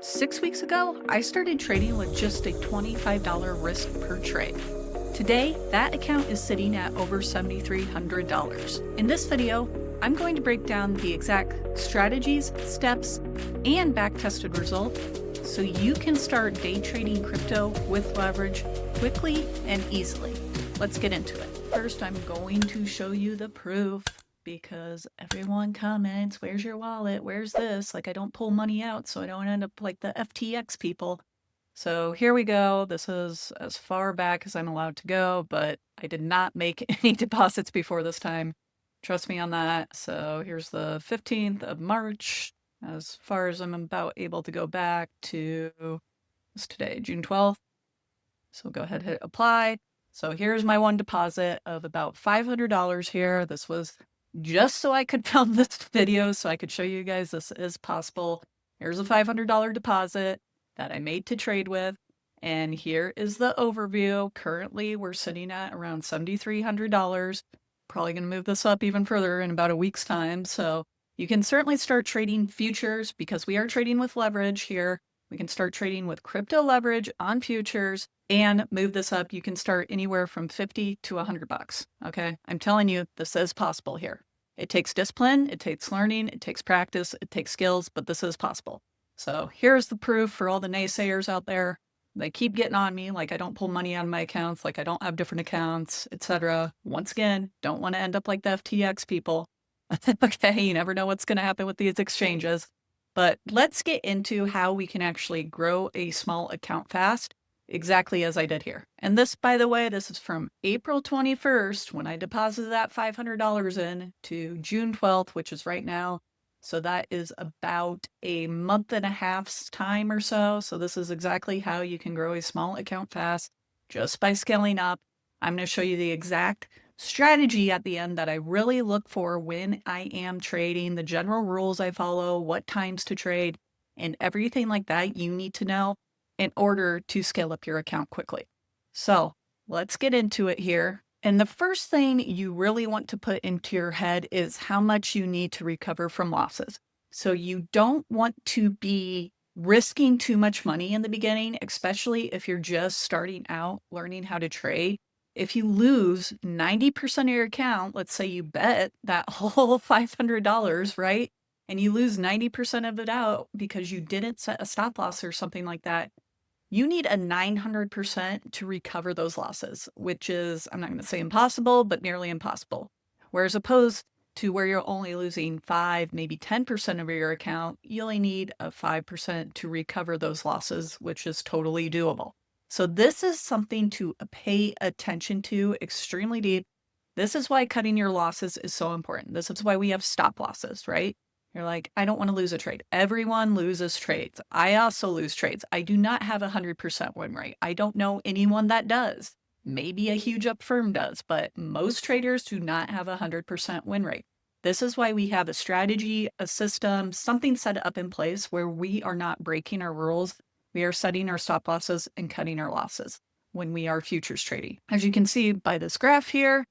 6 weeks ago, I started trading with just a $25 risk per trade. Today, that account is sitting at over $7,300. In this video, I'm going to break down the exact strategies, steps, and back-tested results so you can start day trading crypto with leverage quickly and easily. Let's get into it. First, I'm going to show you the proof because everyone comments, where's your wallet? Where's this? Like, I don't pull money out, so I don't end up like the FTX people. So here we go. This is as far back as I'm allowed to go, but I did not make any deposits before this time. Trust me on that. So here's the 15th of March, as far as I'm about able to go back to, what's today, June 12th. So we'll go ahead and hit apply. So here's my one deposit of about $500 here. This was just so I could film this video so I could show you guys this is possible. Here's a $500 deposit that I made to trade with. And here is the overview. Currently, we're sitting at around $7,300. Probably going to move this up even further in about a week's time. So you can certainly start trading futures because we are trading with leverage here. We can start trading with crypto leverage on futures and move this up. You can start anywhere from 50 to $100. Okay. I'm telling you, this is possible here. It takes discipline, it takes learning, it takes practice, it takes skills, but this is possible. So here's the proof for all the naysayers out there. They keep getting on me like I don't pull money out of my accounts, like I don't have different accounts, etc. Once again, don't want to end up like the FTX people. Okay, you never know what's going to happen with these exchanges. But let's get into how we can actually grow a small account fast, exactly as I did here. And this, by the way, this is from April 21st when I deposited that $500 in to June 12th, which is right now. So that is about a month and a half's time or so. So this is exactly how you can grow a small account fast just by scaling up. I'm going to show you the exact strategy at the end that I really look for when I am trading, the general rules I follow, what times to trade, and everything like that you need to know in order to scale up your account quickly. So let's get into it here. And the first thing you really want to put into your head is how much you need to recover from losses. So you don't want to be risking too much money in the beginning, especially if you're just starting out learning how to trade. If you lose 90% of your account, let's say you bet that whole $500, right? And you lose 90% of it out because you didn't set a stop loss or something like that, you need a 900% to recover those losses, which is, I'm not going to say impossible, but nearly impossible. Whereas opposed to where you're only losing 5, maybe 10% of your account, you only need a 5% to recover those losses, which is totally doable. So this is something to pay attention to extremely deep. This is why cutting your losses is so important. This is why we have stop losses, right? You're like, I don't want to lose a trade. Everyone loses trades. I also lose trades. I do not have a 100% win rate. I don't know anyone that does. Maybe a huge up firm does, but most traders do not have a 100% win rate. This is why we have a strategy, a system, something set up in place where we are not breaking our rules. We are setting our stop losses and cutting our losses when we are futures trading. As you can see by this graph here,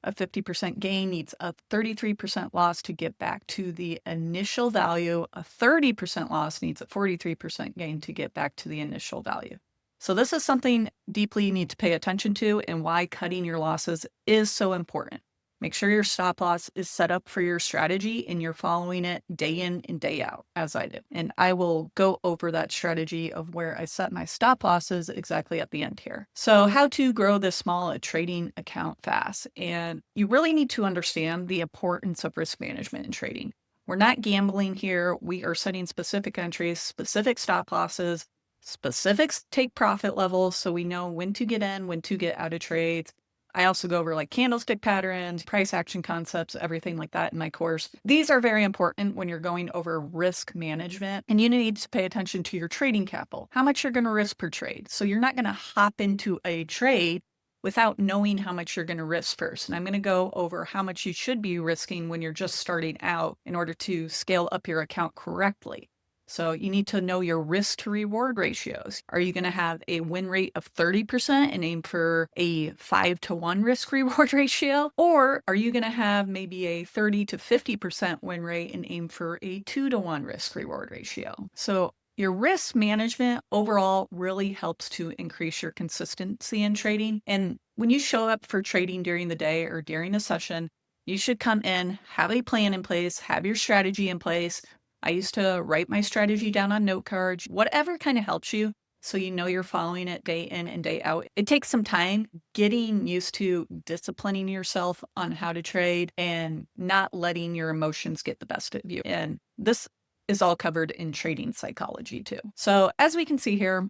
a 50% gain needs a 33% loss to get back to the initial value. A 30% loss needs a 43% gain to get back to the initial value. So this is something deeply you need to pay attention to and why cutting your losses is so important. Make sure your stop loss is set up for your strategy and you're following it day in and day out, as I do. And I will go over that strategy of where I set my stop losses exactly at the end here. So how to grow this small trading account fast. And you really need to understand the importance of risk management in trading. We're not gambling here. We are setting specific entries, specific stop losses, specific take profit levels. So we know when to get in, when to get out of trades. I also go over like candlestick patterns, price action concepts, everything like that in my course. These are very important when you're going over risk management, and you need to pay attention to your trading capital, how much you're going to risk per trade. So you're not going to hop into a trade without knowing how much you're going to risk first. And I'm going to go over how much you should be risking when you're just starting out in order to scale up your account correctly. So you need to know your risk to reward ratios. Are you going to have a win rate of 30% and aim for a 5-to-1 risk reward ratio? Or are you going to have maybe a 30 to 50% win rate and aim for a 2-to-1 risk reward ratio? So Your risk management overall really helps to increase your consistency in trading. And when you show up for trading during the day or during a session, you should come in, have a plan in place, have your strategy in place. I used to write my strategy down on note cards, whatever kind of helps you so you know you're following it day in and day out. It takes some time getting used to disciplining yourself on how to trade and not letting your emotions get the best of you. And this is all covered in trading psychology too. So as we can see here,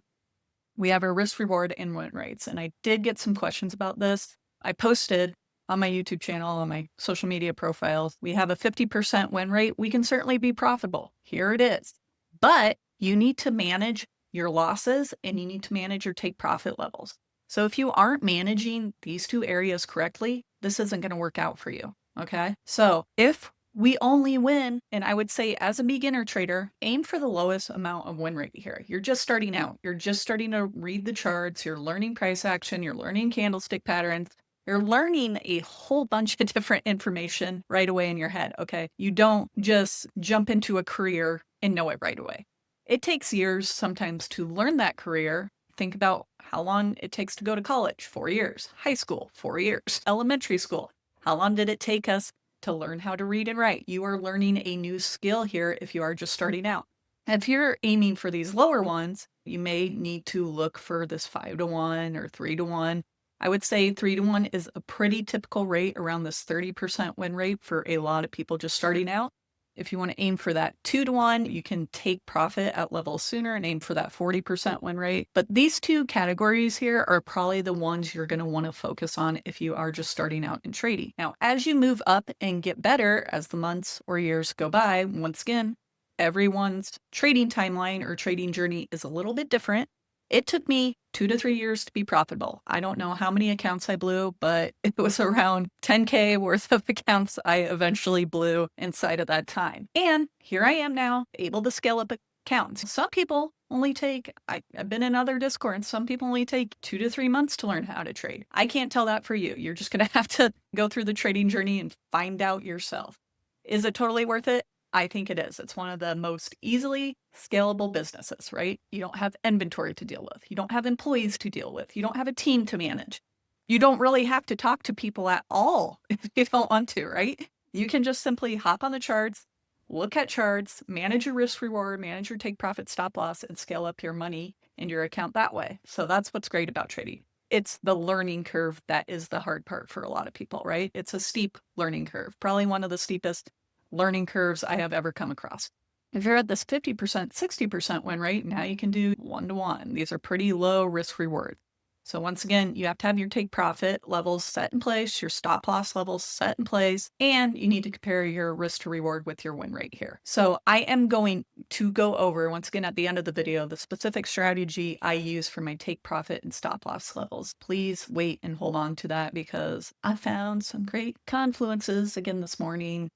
we have our risk reward and win rates. And I did get some questions about this. I posted on my YouTube channel, on my social media profiles, we have a 50% win rate. We can certainly be profitable. Here it is. But you need to manage your losses and you need to manage your take profit levels. So if you aren't managing these two areas correctly, this isn't going to work out for you. Okay. So if we only win, and I would say as a beginner trader, aim for the lowest amount of win rate here. You're just starting out. You're just starting to read the charts. You're learning price action. You're learning candlestick patterns. You're learning a whole bunch of different information right away in your head, okay? You don't just jump into a career and know it right away. It takes years sometimes to learn that career. Think about how long it takes to go to college, 4 years. High school, 4 years. Elementary school, how long did it take us to learn how to read and write? You are learning a new skill here if you are just starting out. If you're aiming for these lower ones, you may need to look for this 5-to-1 or 3-to-1. I would say 3-to-1 is a pretty typical rate, around this 30% win rate for a lot of people just starting out. If you want to aim for that 2-to-1, you can take profit at levels sooner and aim for that 40% win rate. But these two categories here are probably the ones you're going to want to focus on if you are just starting out in trading. Now, as you move up and get better as the months or years go by, once again, everyone's trading timeline or trading journey is a little bit different. It took me 2 to 3 years to be profitable. I don't know how many accounts I blew, but it was around 10K worth of accounts I eventually blew inside of that time. And here I am now, able to scale up accounts. Some people only take, I've been in other Discords, some people only take 2 to 3 months to learn how to trade. I can't tell that for you. You're just going to have to go through the trading journey and find out yourself. Is it totally worth it? I think it is. It's one of the most easily scalable businesses, right? You don't have inventory to deal with. You don't have employees to deal with. You don't have a team to manage. You don't really have to talk to people at all if you don't want to, right? You can just simply hop on the charts, look at charts, manage your risk reward, manage your take profit stop loss, and scale up your money in your account that way. So that's what's great about trading. It's the learning curve that is the hard part for a lot of people, right? It's a steep learning curve, probably one of the steepest learning curves I have ever come across. If you're at this 50%, 60% win rate, now you can do 1-to-1. These are pretty low risk reward. So once again, you have to have your take profit levels set in place, your stop loss levels set in place, and you need to compare your risk to reward with your win rate here. So I am going to go over, once again at the end of the video, the specific strategy I use for my take profit and stop loss levels. Please wait and hold on to that because I found some great confluences again this morning.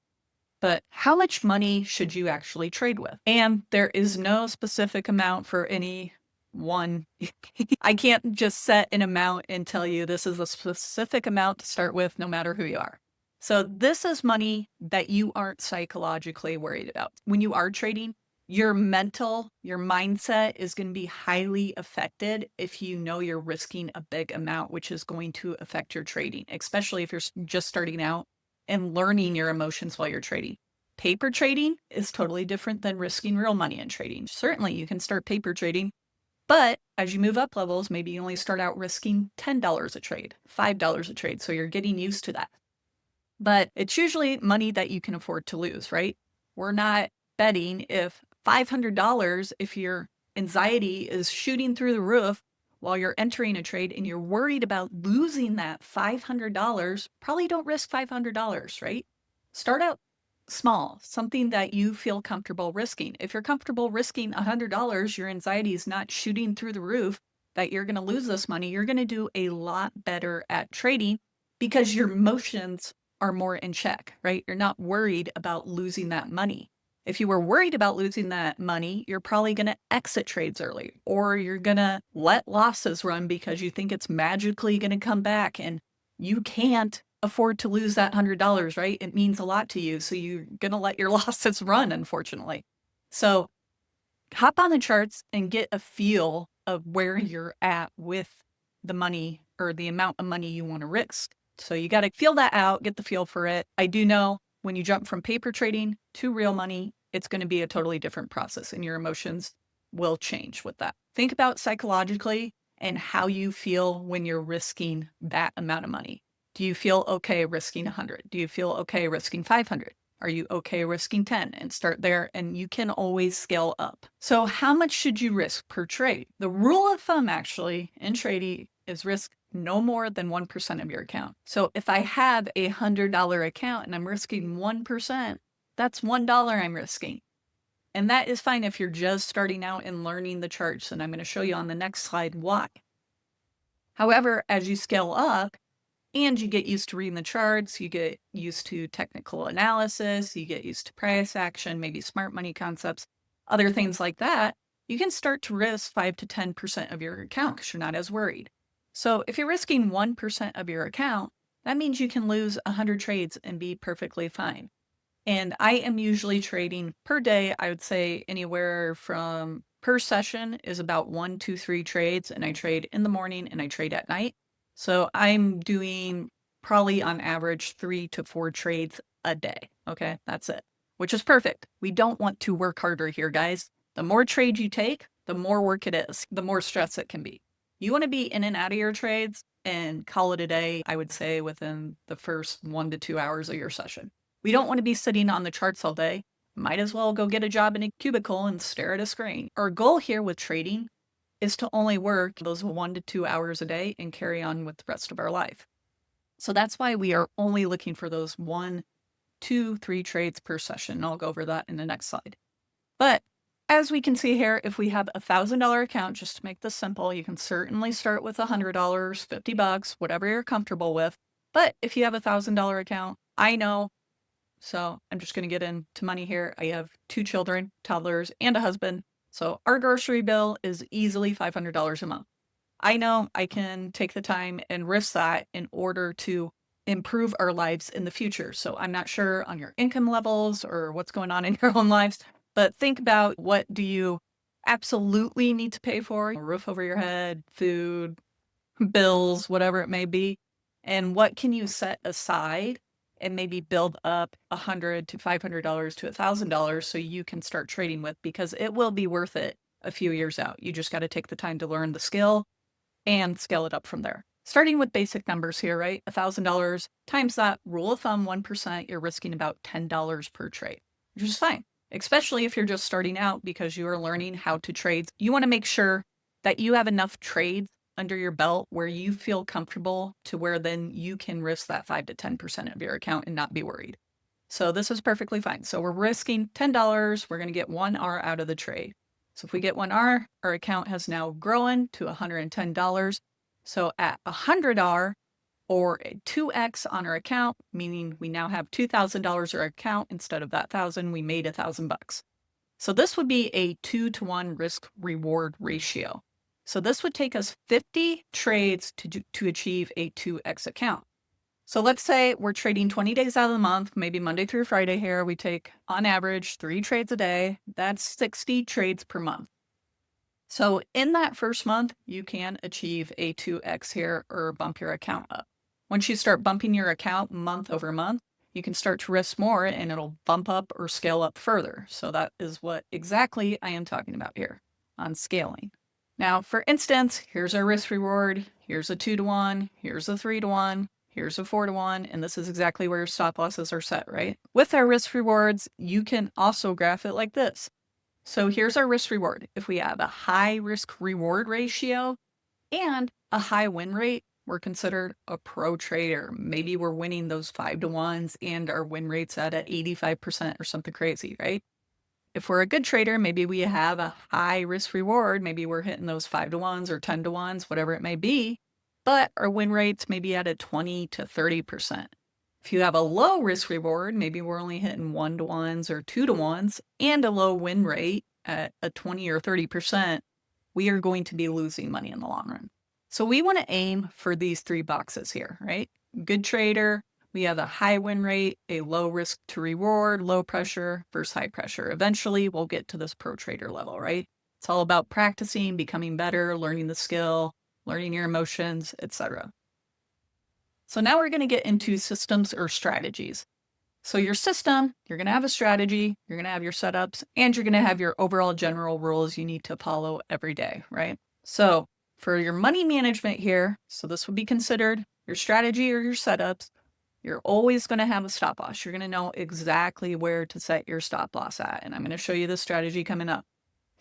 But how much money should you actually trade with? And there is no specific amount for any one. I can't just set an amount and tell you this is a specific amount to start with, no matter who you are. So this is money that you aren't psychologically worried about. When you are trading, your mindset is going to be highly affected if you know you're risking a big amount, which is going to affect your trading, especially if you're just starting out and learning your emotions while you're trading. Paper trading is totally different than risking real money in trading. Certainly you can start paper trading, but as you move up levels, maybe you only start out risking $10 a trade, $5 a trade. So you're getting used to that. But it's usually money that you can afford to lose, right? We're not betting if $500, if your anxiety is shooting through the roof while you're entering a trade and you're worried about losing that $500, probably don't risk $500, right? Start out small, something that you feel comfortable risking. If you're comfortable risking $100, your anxiety is not shooting through the roof that you're going to lose this money. You're going to do a lot better at trading because your emotions are more in check, right? You're not worried about losing that money. If you were worried about losing that money, you're probably going to exit trades early, or you're going to let losses run because you think it's magically going to come back, and you can't afford to lose that $100, right? It means a lot to you. So you're going to let your losses run, unfortunately. So hop on the charts and get a feel of where you're at with the money or the amount of money you want to risk. So you got to feel that out, get the feel for it. I do know when you jump from paper trading to real money, it's going to be a totally different process and your emotions will change with that. Think about psychologically and how you feel when you're risking that amount of money. Do you feel okay risking 100? Do you feel okay risking 500? Are you okay risking 10 and start there? And you can always scale up. So how much should you risk per trade? The rule of thumb actually in trading is risk no more than 1% of your account. So if I have a $100 account and I'm risking 1%, that's $1 I'm risking. And that is fine if you're just starting out and learning the charts. And I'm going to show you on the next slide why. However, as you scale up, and you get used to reading the charts, you get used to technical analysis, you get used to price action, maybe smart money concepts, other things like that, you can start to risk 5 to 10% of your account because you're not as worried. So if you're risking 1% of your account, that means you can lose 100 trades and be perfectly fine. And I am usually trading per day, I would say anywhere from per session is about 1, 2, 3 trades, and I trade in the morning and I trade at night. So I'm doing probably on average 3 to 4 trades a day. Okay, that's it, which is perfect. We don't want to work harder here, guys. The more trades you take, the more work it is, the more stress it can be. You want to be in and out of your trades and call it a day, I would say, within the first 1 to 2 hours of your session. We don't want to be sitting on the charts all day. Might as well go get a job in a cubicle and stare at a screen. Our goal here with trading is to only work those 1 to 2 hours a day and carry on with the rest of our life. So that's why we are only looking for those 1, 2, 3 trades per session. And I'll go over that in the next slide. But as we can see here, if we have a $1,000 account, just to make this simple, you can certainly start with $100, $50, whatever you're comfortable with. But if you have a $1,000 account, I know, so I'm just going to get into money here. I have 2 children, toddlers, and a husband. So our grocery bill is easily $500 a month. I know I can take the time and risk that in order to improve our lives in the future. So I'm not sure on your income levels or what's going on in your own lives, but think about what do you absolutely need to pay for? A roof over your head, food, bills, whatever it may be, and what can you set aside and maybe build up $100 to $500 to $1,000 so you can start trading with, because it will be worth it a few years out. You just got to take the time to learn the skill and scale it up from there. Starting with basic numbers here, right? $1,000 times that rule of thumb, 1%, you're risking about $10 per trade, which is fine, especially if you're just starting out because you are learning how to trade. You want to make sure that you have enough trades under your belt where you feel comfortable to where then you can risk that 5 to 10% of your account and not be worried. So this is perfectly fine. So we're risking $10. We're going to get 1 R out of the trade. So if we get 1 R, our account has now grown to $110. So at 100 R or a 2x on our account, meaning we now have $2,000 our account instead of that 1,000, we made $1,000. So this would be a 2-to-1 risk reward ratio. So this would take us 50 trades to achieve a 2x account. So let's say we're trading 20 days out of the month, maybe Monday through Friday here. We take on average 3 trades a day. That's 60 trades per month. So in that first month, you can achieve a 2x here or bump your account up. Once you start bumping your account month over month, you can start to risk more and it'll bump up or scale up further. So that is what exactly I am talking about here on scaling. Now, for instance, here's our risk reward. Here's a 2-to-1. Here's a 3-to-1. Here's a 4-to-1. And this is exactly where your stop losses are set, right? With our risk rewards, you can also graph it like this. So here's our risk reward. If we have a high risk reward ratio and a high win rate, we're considered a pro trader. Maybe we're winning those 5-to-1s and our win rate's at 85% or something crazy, right? If we're a good trader, maybe we have a high risk reward. Maybe we're hitting those 5-to-1s or 10-to-1s, whatever it may be, but our win rates may be at a 20 to 30%. If you have a low risk reward, maybe we're only hitting 1-to-1s or 2-to-1s and a low win rate at a 20 or 30%, we are going to be losing money in the long run. So we want to aim for these 3 boxes here, right? Good trader, We have a high win rate, a low risk to reward, low pressure versus high pressure. Eventually, we'll get to this pro trader level, right? It's all about practicing, becoming better, learning the skill, learning your emotions, etc. So now we're going to get into systems or strategies. So your system, you're going to have a strategy, you're going to have your setups, and you're going to have your overall general rules you need to follow every day, right? So for your money management here, so this would be considered your strategy or your setups, you're always going to have a stop loss. You're going to know exactly where to set your stop loss at. And I'm going to show you the strategy coming up.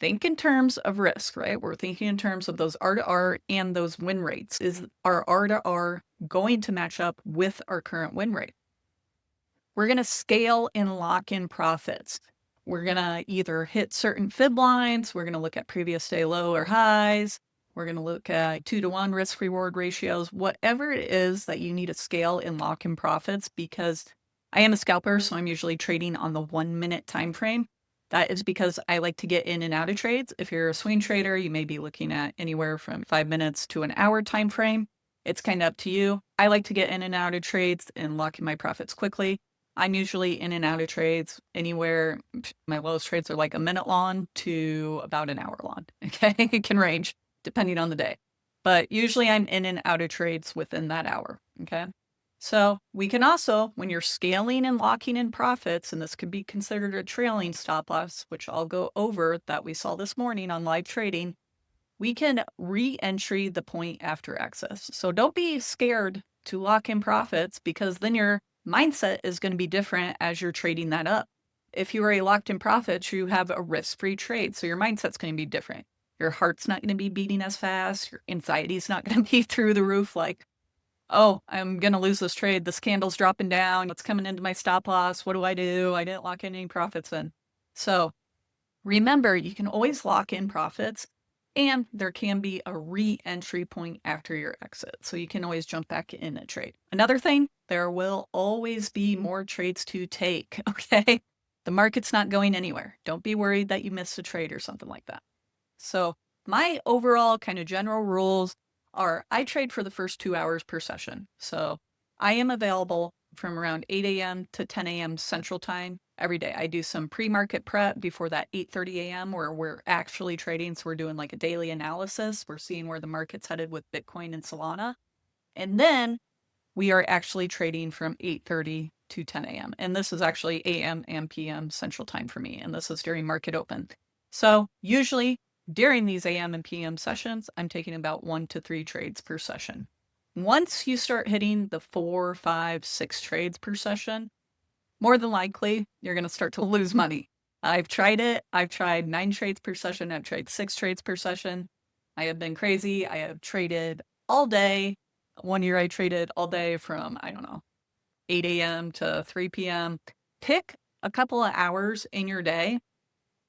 Think in terms of risk, right? We're thinking in terms of those R to R and those win rates. Is our R to R going to match up with our current win rate? We're going to scale and lock in profits. We're going to either hit certain fib lines. We're going to look at previous day low or highs. We're going to look at 2-to-1 risk reward ratios, whatever it is that you need to scale and lock in profits, because I am a scalper, so I'm usually trading on the 1 minute time frame. That is because I like to get in and out of trades. If you're a swing trader, you may be looking at anywhere from 5 minutes to an hour time frame. It's kind of up to you. I like to get in and out of trades and lock in my profits quickly. I'm usually in and out of trades anywhere. My lowest trades are like a minute long to about an hour long. Okay, it can range depending on the day, but usually I'm in and out of trades within that hour. Okay, so we can also, when you're scaling and locking in profits, and this could be considered a trailing stop loss, which I'll go over that we saw this morning on live trading, we can re-entry the point after excess. So don't be scared to lock in profits, because then your mindset is going to be different as you're trading that up. If you are a locked in profits, you have a risk-free trade. So your mindset's going to be different. Your heart's not going to be beating as fast. Your anxiety is not going to be through the roof like, oh, I'm going to lose this trade. This candle's dropping down. It's coming into my stop loss. What do? I didn't lock in any profits in. So remember, you can always lock in profits, and there can be a re-entry point after your exit. So you can always jump back in a trade. Another thing, there will always be more trades to take, okay? The market's not going anywhere. Don't be worried that you missed a trade or something like that. So my overall kind of general rules are I trade for the first 2 hours per session. So I am available from around 8 a.m. to 10 a.m. Central Time every day. I do some pre-market prep before that 8:30 a.m. where we're actually trading. So we're doing like a daily analysis. We're seeing where the market's headed with Bitcoin and Solana. And then we are actually trading from 8:30 to 10 a.m. And this is actually a.m. and p.m. Central Time for me. And this is during market open. So usually during these a.m. and p.m. sessions, I'm taking about 1 to 3 trades per session. Once you start hitting the 4, 5, 6 trades per session, more than likely, you're going to start to lose money. I've tried it. I've tried 9 trades per session. I've tried 6 trades per session. I have been crazy. I have traded all day. One year I traded all day from, 8 a.m. to 3 p.m. Pick a couple of hours in your day.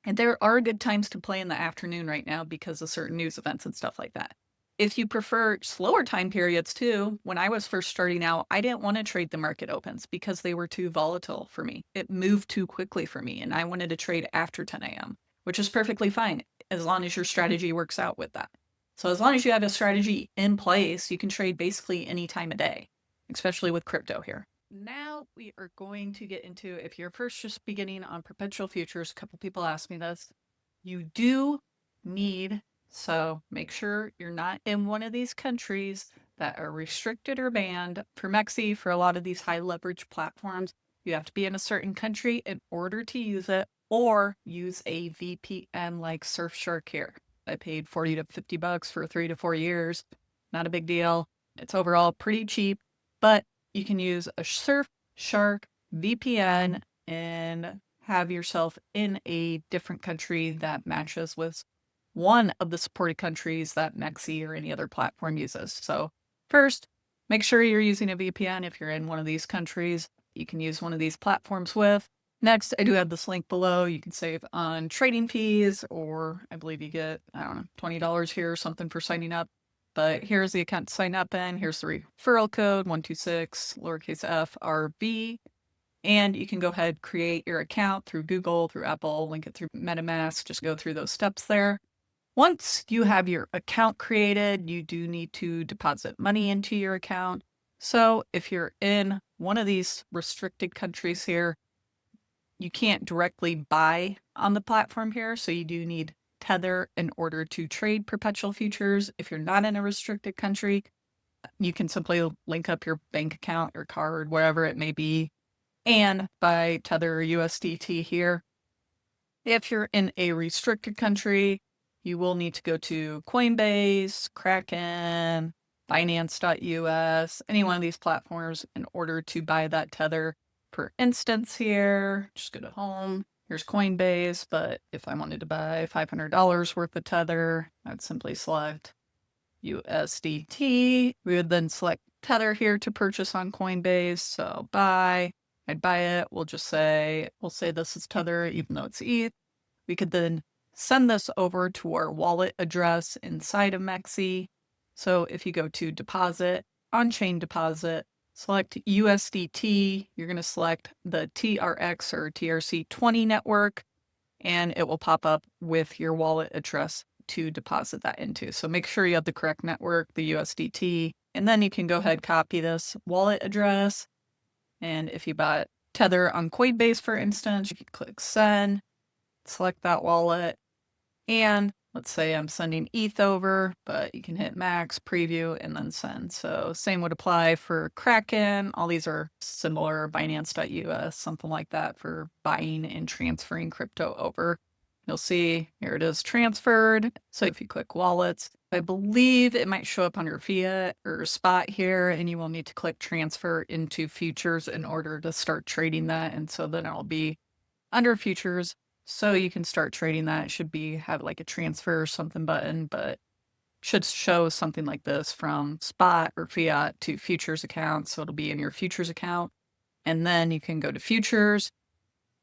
And there are good times to play in the afternoon right now because of certain news events and stuff like that. If you prefer slower time periods too, when I was first starting out, I didn't want to trade the market opens because they were too volatile for me. It moved too quickly for me, and I wanted to trade after 10 a.m., which is perfectly fine as long as your strategy works out with that. So as long as you have a strategy in place, you can trade basically any time of day, especially with crypto here. Now we are going to get into, if you're first just beginning on perpetual futures, a couple people ask me this, you do need, so make sure you're not in one of these countries that are restricted or banned. For MEXC, for a lot of these high leverage platforms, you have to be in a certain country in order to use it, or use a VPN like Surfshark here. I paid 40 to 50 bucks for 3 to 4 years. Not a big deal. It's overall pretty cheap, but you can use a Surfshark VPN and have yourself in a different country that matches with one of the supported countries that MEXC or any other platform uses. So first, make sure you're using a VPN if you're in one of these countries you can use one of these platforms with. Next, I do have this link below. You can save on trading fees, or I believe you get, $20 here or something for signing up. But here's the account to sign up in. Here's the referral code, 126 lowercase f RB. And you can go ahead, create your account through Google, through Apple, link it through MetaMask, just go through those steps there. Once you have your account created, you do need to deposit money into your account. So if you're in one of these restricted countries here, you can't directly buy on the platform here. So you do need Tether in order to trade perpetual futures. If you're not in a restricted country, you can simply link up your bank account, your card, wherever it may be, and buy Tether or USDT here. If you're in a restricted country, you will need to go to Coinbase, Kraken, Binance.us, any one of these platforms in order to buy that Tether. For instance here, just go to home. Here's Coinbase, but if I wanted to buy $500 worth of Tether, I'd simply select USDT. We would then select Tether here to purchase on Coinbase. So buy, I'd buy it. We'll say this is Tether, even though it's ETH. We could then send this over to our wallet address inside of MEXC. So if you go to deposit, on-chain deposit, select USDT, you're going to select the TRX or TRC20 network, and it will pop up with your wallet address to deposit that into. So make sure you have the correct network, the USDT, and then you can go ahead, copy this wallet address. And if you bought Tether on Coinbase, for instance, you can click send, select that wallet, and let's say I'm sending ETH over, but you can hit max, preview, and then send. So same would apply for Kraken. All these are similar, Binance.us, something like that for buying and transferring crypto over. You'll see here it is transferred. So if you click wallets, I believe it might show up on your fiat or spot here, and you will need to click transfer into futures in order to start trading that. And so then it'll be under futures. So you can start trading that. It should have like a transfer or something button, but should show something like this from spot or fiat to futures account. So it'll be in your futures account. And then you can go to futures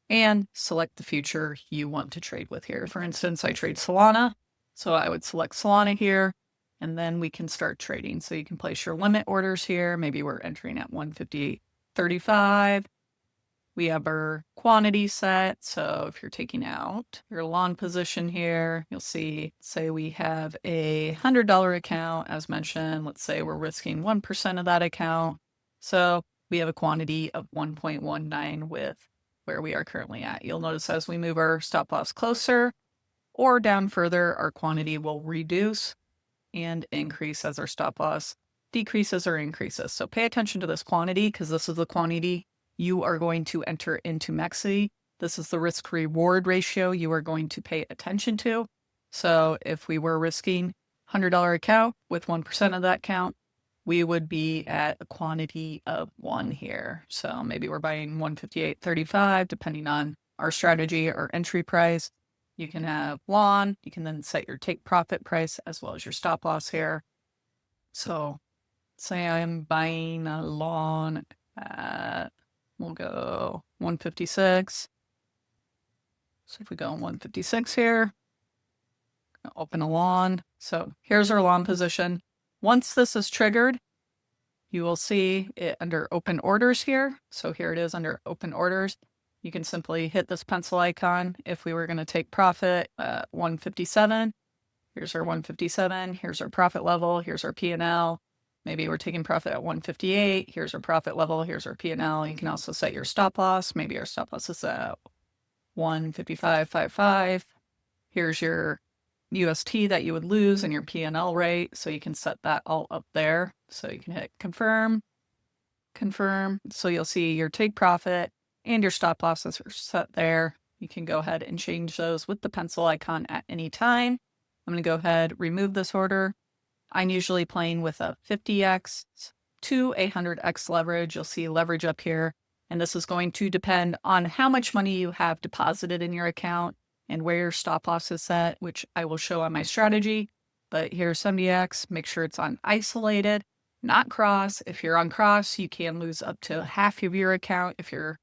and select the future you want to trade with here. For instance, I trade Solana. So I would select Solana here, and then we can start trading. So you can place your limit orders here. Maybe we're entering at 158.35. We have our quantity set. So if you're taking out your long position here, you'll see, say we have a $100 account, as mentioned. Let's say we're risking 1% of that account. So we have a quantity of 1.19 with where we are currently at. You'll notice as we move our stop loss closer or down further, our quantity will reduce and increase as our stop loss decreases or increases. So pay attention to this quantity because this is the quantity you are going to enter into MEXC. This is the risk reward ratio you are going to pay attention to. So if we were risking $100 account with 1% of that count, we would be at a quantity of 1 here. So maybe we're buying 158.35, depending on our strategy or entry price. You can have long, you can then set your take profit price as well as your stop loss here. So say I'm buying a long at, we'll go 156. So if we go on 156 here, open a long. So here's our long position. Once this is triggered, you will see it under open orders here. So here it is under open orders. You can simply hit this pencil icon. If we were going to take profit at 157, here's our 157, here's our profit level, here's our P&L. Maybe we're taking profit at 158, here's our profit level, here's our P&L. You can also set your stop loss. Maybe our stop loss is at 155.55. Here's your UST that you would lose and your P&L rate. So you can set that all up there. So you can hit confirm, confirm. So you'll see your take profit and your stop losses are set there. You can go ahead and change those with the pencil icon at any time. I'm going to go ahead, remove this order. I'm usually playing with a 50x to a 100x leverage. You'll see leverage up here. And this is going to depend on how much money you have deposited in your account and where your stop loss is set, which I will show on my strategy. But here's 70x, make sure it's on isolated, not cross. If you're on cross, you can lose up to half of your account if your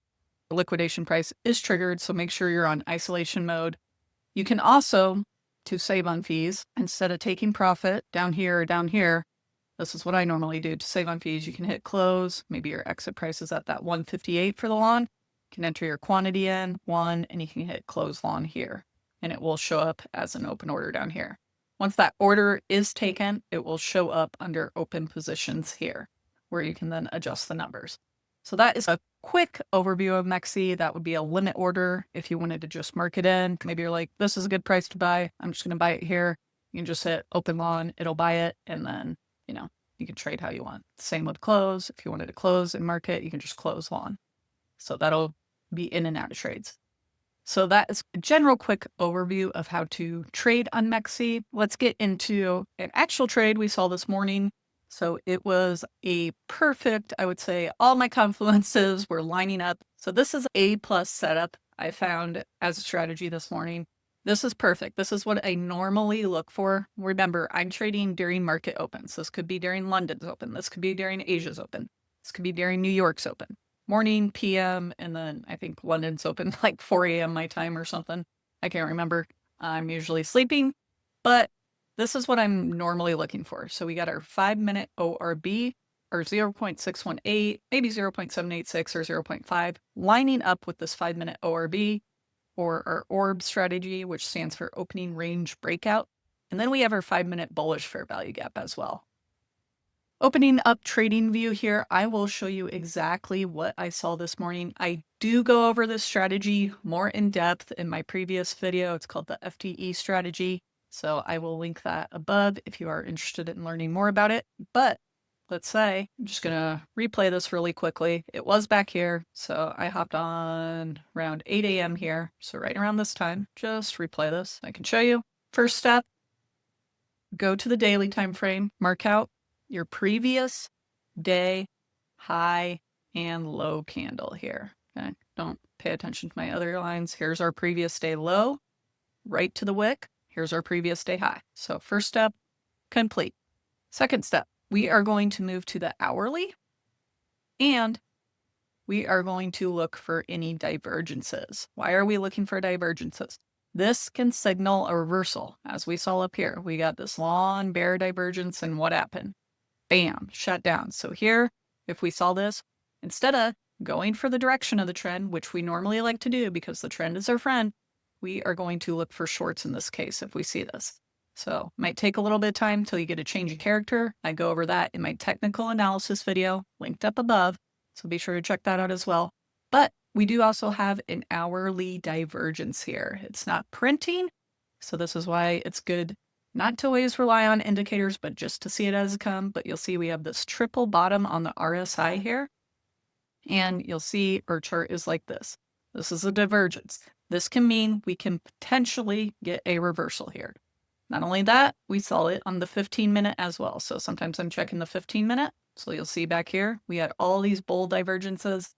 liquidation price is triggered. So make sure you're on isolation mode. You can also, to save on fees, instead of taking profit down here or down here, this is what I normally do to save on fees. You can hit close. Maybe your exit price is at that 158 for the long. You can enter your quantity in 1 and you can hit close long here and it will show up as an open order down here. Once that order is taken, it will show up under open positions here. where you can then adjust the numbers. So that is a quick overview of MEXC. That would be a limit order if you wanted to just mark it in. Maybe you're like, this is a good price to buy. I'm just going to buy it here. You can just hit open lawn, it'll buy it, and then, you can trade how you want. Same with close. If you wanted to close and mark it, you can just close lawn. So that'll be in and out of trades. So that is a general quick overview of how to trade on MEXC. Let's get into an actual trade we saw this morning. So it was a perfect, I would say, all my confluences were lining up. So this is A+ setup I found as a strategy this morning. This is perfect. This is what I normally look for. Remember, I'm trading during market opens. This could be during London's open. This could be during Asia's open. This could be during New York's open. Morning, PM, and then I think London's open like 4 a.m. my time or something. I can't remember. I'm usually sleeping, but this is what I'm normally looking for. So we got our 5-minute ORB, or 0.618, maybe 0.786 or 0.5, lining up with this 5-minute ORB, or our ORB strategy, which stands for opening range breakout. And then we have our 5-minute bullish fair value gap as well. Opening up trading view here, I will show you exactly what I saw this morning. I do go over this strategy more in depth in my previous video. It's called the FTE strategy. So I will link that above if you are interested in learning more about it. But let's say, I'm just gonna replay this really quickly. It was back here. So I hopped on around 8 a.m. here. So right around this time, just replay this. I can show you. First step, go to the daily time frame, mark out your previous day high and low candle here. Okay, don't pay attention to my other lines. Here's our previous day low, right to the wick. Here's our previous day high. So first step, complete. Second step, we are going to move to the hourly, and we are going to look for any divergences. Why are we looking for divergences? This can signal a reversal. As we saw up here, we got this long bear divergence, and what happened? Bam, shut down. So here, if we saw this, instead of going for the direction of the trend, which we normally like to do because the trend is our friend, we are going to look for shorts in this case if we see this. So might take a little bit of time till you get a change of character. I go over that in my technical analysis video linked up above. So be sure to check that out as well. But we do also have an hourly divergence here. It's not printing. So this is why it's good not to always rely on indicators, but just to see it as it comes. But you'll see we have this triple bottom on the RSI here. And you'll see our chart is like this. This is a divergence. This can mean we can potentially get a reversal here. Not only that, we saw it on the 15-minute as well. So sometimes I'm checking the 15-minute. So you'll see back here, we had all these bold divergences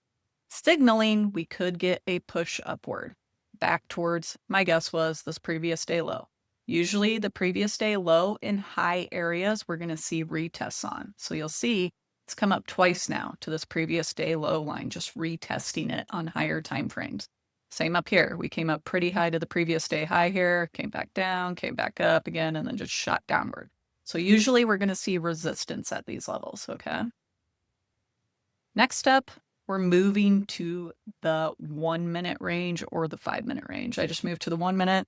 signaling we could get a push upward back towards, my guess was, this previous day low. Usually the previous day low in high areas, we're going to see retests on. So you'll see it's come up twice now to this previous day low line, just retesting it on higher time frames. Same up here. We came up pretty high to the previous day high here, came back down, came back up again, and then just shot downward. So usually we're going to see resistance at these levels, okay? Next up, we're moving to the 1-minute range or the 5-minute range. I just moved to the 1 minute.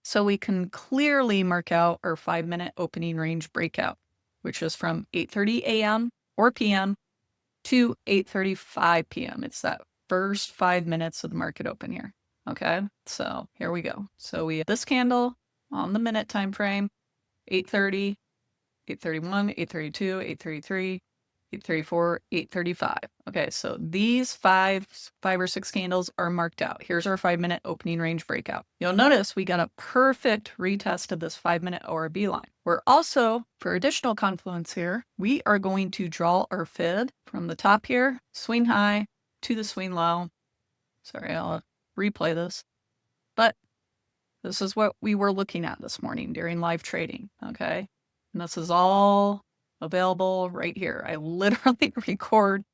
So we can clearly mark out our 5-minute opening range breakout, which is from 8:30 a.m. or p.m. to 8:35 p.m. It's that first 5 minutes of the market open here. Okay, so here we go. So we have this candle on the minute time frame, 8:30, 8:31, 8:32, 8:33, 8:34, 8:35. Okay, so these five or six candles are marked out. Here's our 5-minute opening range breakout. You'll notice we got a perfect retest of this 5-minute ORB line. We're also, for additional confluence here, we are going to draw our fib from the top here, swing high to the swing low. Sorry, I'll replay this. But this is what we were looking at this morning during live trading, okay? And this is all available right here. I literally record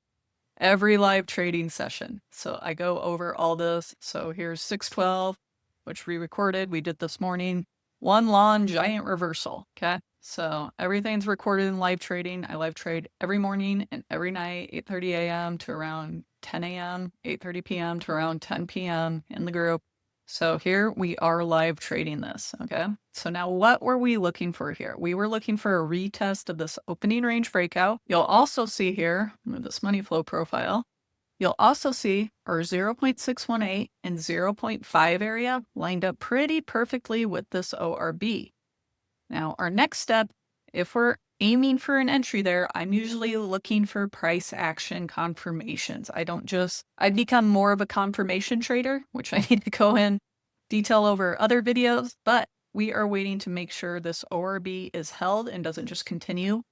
every live trading session. So I go over all this. So here's 612, which we recorded. We did this morning. One long giant reversal. Okay. So everything's recorded in live trading. I live trade every morning and every night, 8:30 a.m. to around 10 a.m., 8:30 p.m. to around 10 p.m. in the group. So here we are live trading this, okay? So now what were we looking for here? We were looking for a retest of this opening range breakout. You'll also see here, move this money flow profile, you'll also see our 0.618 and 0.5 area lined up pretty perfectly with this ORB. Now, our next step, if we're aiming for an entry there, I'm usually looking for price action confirmations. I've become more of a confirmation trader, which I need to go in detail over other videos, but we are waiting to make sure this ORB is held and doesn't just continue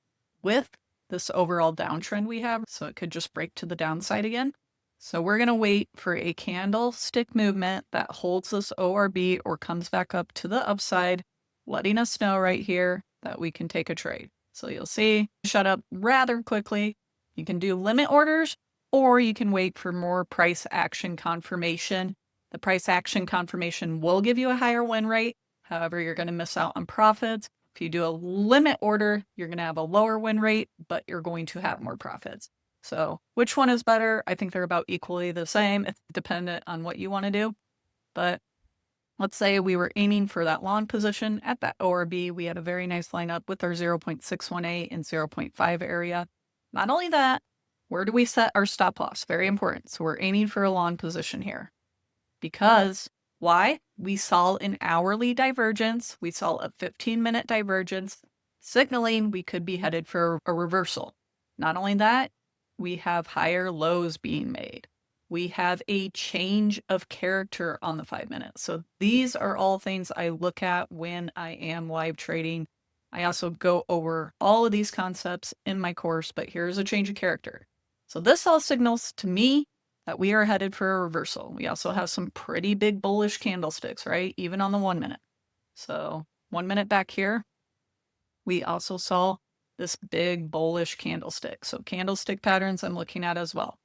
with this overall downtrend we have. So it could just break to the downside again. So we're going to wait for a candlestick movement that holds this ORB or comes back up to the upside, letting us know right here that we can take a trade. So you'll see, shut up rather quickly. You can do limit orders, or you can wait for more price action confirmation. The price action confirmation will give you a higher win rate. However, you're going to miss out on profits. If you do a limit order, you're going to have a lower win rate, but you're going to have more profits. So which one is better? I think they're about equally the same. It's dependent on what you want to do. But let's say we were aiming for that long position at that ORB. We had a very nice lineup with our 0.618 and 0.5 area. Not only that, where do we set our stop loss? Very important. So we're aiming for a long position here. Because why? We saw an hourly divergence. We saw a 15-minute divergence, signaling we could be headed for a reversal. Not only that, we have higher lows being made. We have a change of character on the 5-minute. So these are all things I look at when I am live trading. I also go over all of these concepts in my course, but here's a change of character. So this all signals to me that we are headed for a reversal. We also have some pretty big bullish candlesticks, right? Even on the 1-minute. So 1 minute back here, we also saw this big bullish candlestick. So candlestick patterns I'm looking at as well.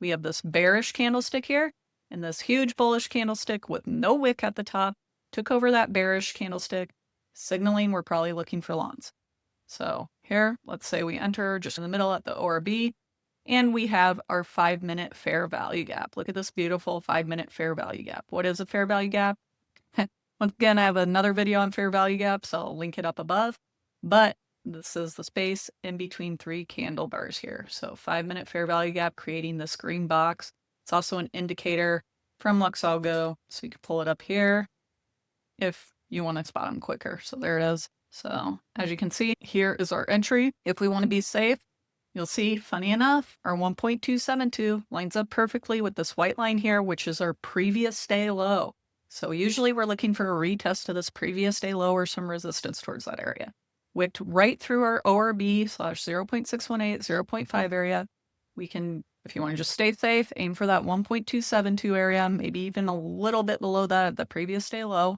We have this bearish candlestick here and this huge bullish candlestick with no wick at the top took over that bearish candlestick, signaling we're probably looking for longs. So here, let's say we enter just in the middle at the ORB, and we have our 5-minute fair value gap. Look at this beautiful 5-minute fair value gap. What is a fair value gap? Once again, I have another video on fair value gaps, so I'll link it up above. But this is the space in between 3 candle bars here. So 5-minute fair value gap creating this green box. It's also an indicator from Luxalgo, so you can pull it up here if you want to spot them quicker. So there it is. So as you can see, here is our entry. If we want to be safe, you'll see, funny enough, our 1.272 lines up perfectly with this white line here, which is our previous day low. So usually we're looking for a retest of this previous day low or some resistance towards that area. Wicked right through our ORB slash 0.618, 0.5 area. We can, if you want to just stay safe, aim for that 1.272 area, maybe even a little bit below that, the previous day low.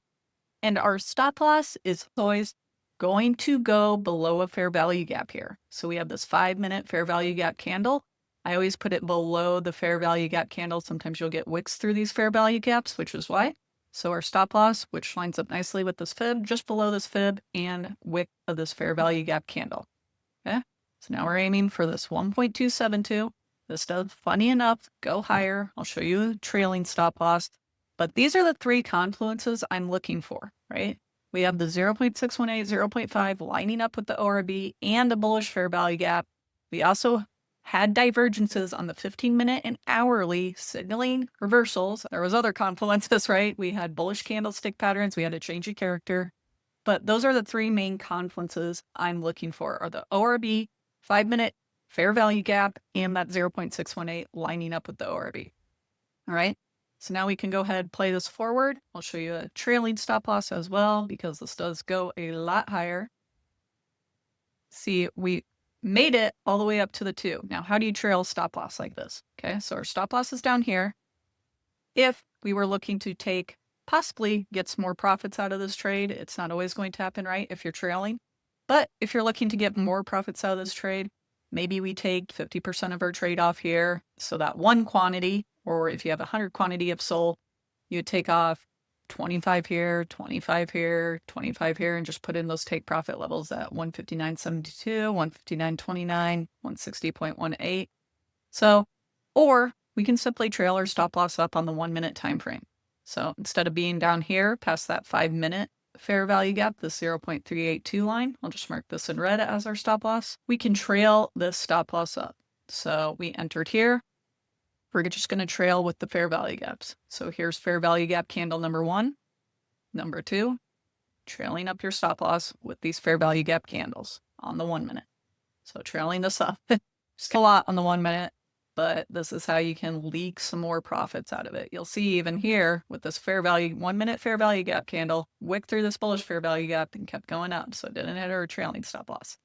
And our stop loss is always going to go below a fair value gap here. So we have this 5-minute fair value gap candle. I always put it below the fair value gap candle. Sometimes you'll get wicks through these fair value gaps, which is why. So our stop loss, which lines up nicely with this fib, just below this fib and wick of this fair value gap candle. Okay, so now we're aiming for this 1.272. This does, funny enough, go higher. I'll show you a trailing stop loss. But these are the 3 confluences I'm looking for, right? We have the 0.618, 0.5 lining up with the ORB and the bullish fair value gap. We also had divergences on the 15-minute and hourly, signaling reversals. There was other confluences, right? We had bullish candlestick patterns. We had a change of character. But those are the 3 main confluences I'm looking for, are the ORB, 5-minute fair value gap, and that 0.618 lining up with the ORB. All right. So now we can go ahead and play this forward. I'll show you a trailing stop loss as well, because this does go a lot higher. See, we made it all the way up to the 2. Now, how do you trail stop loss like this? Okay, so our stop loss is down here. If we were looking to possibly get some more profits out of this trade, it's not always going to happen, right, if you're trailing. But if you're looking to get more profits out of this trade, maybe we take 50% of our trade off here. So that one quantity, or if you have 100 quantity of SOL, you would take off 25 here, 25 here, 25 here, and just put in those take profit levels at 159.72, 159.29, 160.18. So, or we can simply trail our stop loss up on the 1-minute time frame. So instead of being down here past that 5-minute fair value gap, the 0.382 line, I'll just mark this in red as our stop loss. We can trail this stop loss up. So we entered here. We're just going to trail with the fair value gaps. So here's fair value gap candle number 1, number 2, trailing up your stop loss with these fair value gap candles on the 1 minute. So trailing this up. Just a lot on the 1 minute, but this is how you can leak some more profits out of it. You'll see even here with this fair value, 1 minute fair value gap candle, wick through this bullish fair value gap and kept going up. So it didn't hit our trailing stop loss.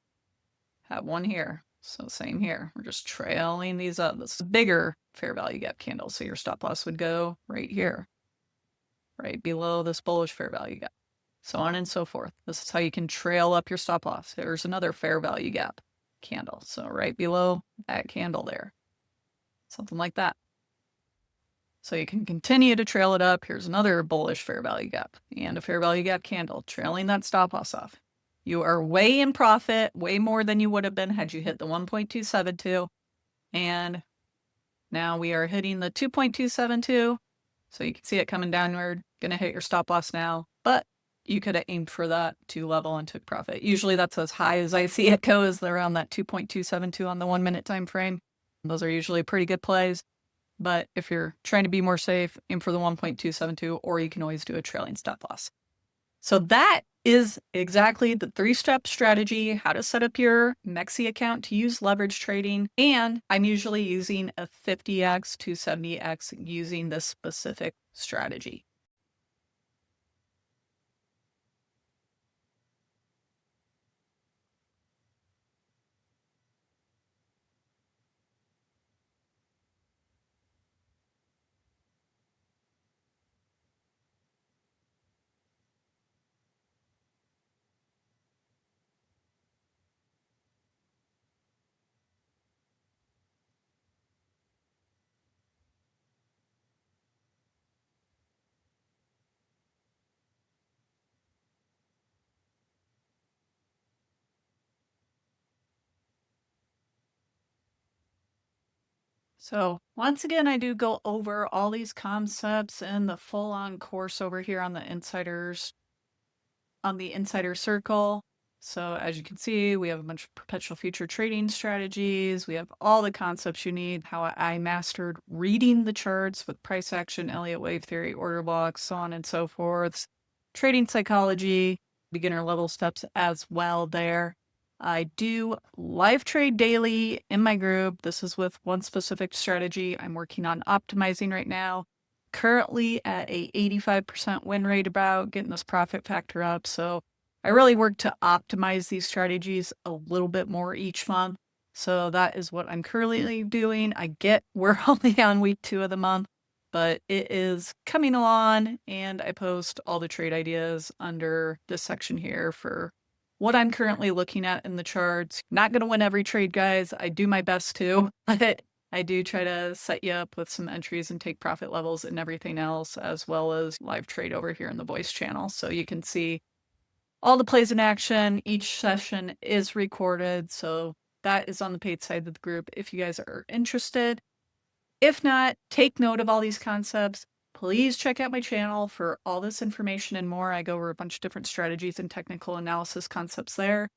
Have one here. So same here. We're just trailing these up. This is a bigger fair value gap candle. So your stop loss would go right here, right below this bullish fair value gap, so on and so forth. This is how you can trail up your stop loss. There's another fair value gap candle. So right below that candle there, something like that. So you can continue to trail it up. Here's another bullish fair value gap and a fair value gap candle, trailing that stop loss off. You are way in profit, way more than you would have been had you hit the 1.272. And now we are hitting the 2.272. So you can see it coming downward, gonna hit your stop loss now, but you could have aimed for that 2 level and took profit. Usually that's as high as I see it go, is around that 2.272 on the 1 minute time frame. Those are usually pretty good plays. But if you're trying to be more safe, aim for the 1.272, or you can always do a trailing stop loss. So that is exactly the 3-step strategy, how to set up your MEXC account to use leverage trading. And I'm usually using a 50x to 70x using this specific strategy. So once again, I do go over all these concepts in the full-on course over here on the Insider Circle. So as you can see, we have a bunch of perpetual future trading strategies. We have all the concepts you need, how I mastered reading the charts with price action, Elliott wave theory, order blocks, so on and so forth. Trading psychology, beginner level steps as well there. I do live trade daily in my group. This is with one specific strategy I'm working on optimizing right now. Currently at a 85% win rate, about getting this profit factor up. So I really work to optimize these strategies a little bit more each month. So that is what I'm currently doing. I get we're only on week 2 of the month, but it is coming along, and I post all the trade ideas under this section here for what I'm currently looking at in the charts. Not going to win every trade, guys. I do my best to, but I do try to set you up with some entries and take profit levels and everything else, as well as live trade over here in the voice channel. So you can see all the plays in action. Each session is recorded. So that is on the paid side of the group if you guys are interested. If not, take note of all these concepts. Please check out my channel for all this information and more. I go over a bunch of different strategies and technical analysis concepts there.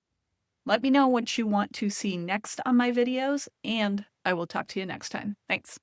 Let me know what you want to see next on my videos, and I will talk to you next time. Thanks.